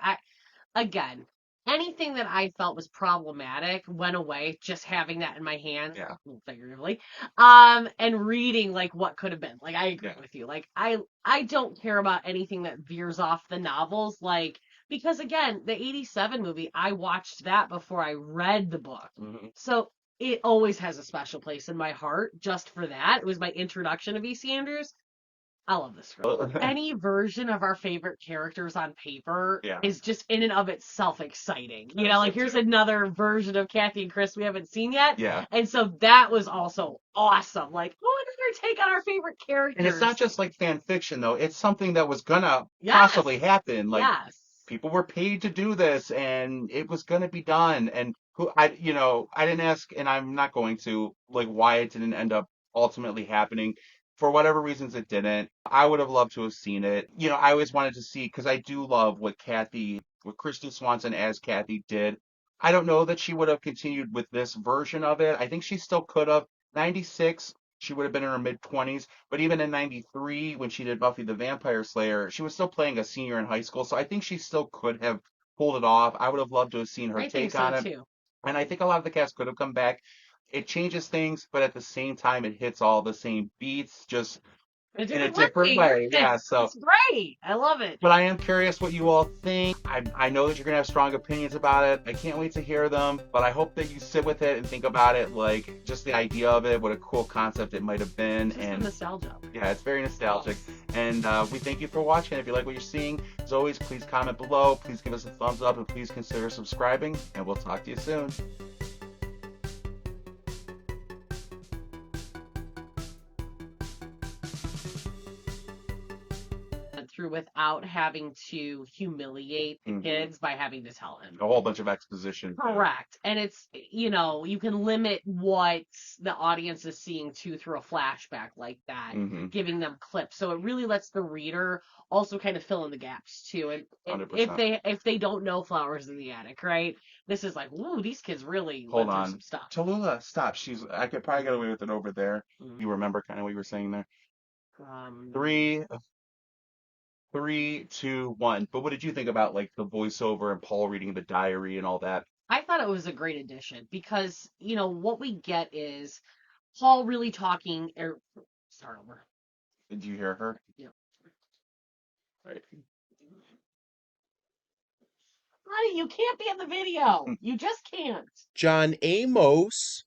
Again, anything that I felt was problematic went away just having that in my hands, Yeah. figuratively, and reading like what could have been. Like I agree Yeah. with you. Like I don't care about anything that veers off the novels, like because again, the 87 movie, I watched that before I read the book. Hmm. So it always has a special place in my heart just for that. It was my introduction to V.C. Andrews. I love this script. Any version of our favorite characters on paper Yeah. is just in and of itself exciting. You I know, so like here's too. another version of Kathy and Chris we haven't seen yet. Yeah. And so that was also awesome. Like, oh, another take on our favorite And it's not characters. just like fan fiction though. It's something that was gonna Yes. possibly happen. Like Yes. people were paid to do this and it was going to be done and who I didn't ask and I'm not going to like why it didn't end up ultimately happening for whatever reasons it didn't. I would have loved to have seen it. I always wanted to see because I do love what Kristy Swanson as Kathy did. I don't know that she would have continued with this version of it. I think she still could have. 96, she would have been in her mid 20s, but even in 93 when she did Buffy the Vampire Slayer, she was still playing a senior in high school, so I think she still could have pulled it off. I would have loved to have seen her I think take so on it, too. and I think a lot of the cast could have come back. It changes things, but at the same time, it hits all the same beats, just In a in a different different way. way. Yeah, so It's great. I love it. but I am curious what you all think. I know that you're gonna have strong opinions about it. I can't wait to hear them, but I hope that you sit with it and think about it, like just the idea of it, what a cool concept it might have been, Just the and nostalgia. yeah, it's very nostalgic. Yes. And we thank you for watching. If you like what you're seeing, as always, please comment below. Please give us a thumbs up, and please consider subscribing. And we'll talk to you soon. Through without having to humiliate the Hmm. kids by having to tell him. A whole bunch of exposition. Correct. And it's, you can limit what the audience is seeing too through a flashback like that, Hmm. giving them clips. So it really lets the reader also kind of fill in the gaps too. And if 100%. they don't know Flowers in the Attic, right? This is like, ooh, these kids really Hold went through on. some stuff. Tallulah, stop. I could probably get away with it over there. Mhm. You remember kind of what you were saying there? Um, Three, three, two, one. But what did you think about like the voiceover and Paul reading the diary and all that? I thought it was a great addition because, what we get is Paul really talking, start over. Did you hear her? Yeah. Right. Honey, you can't be in the video. You just can't. John Amos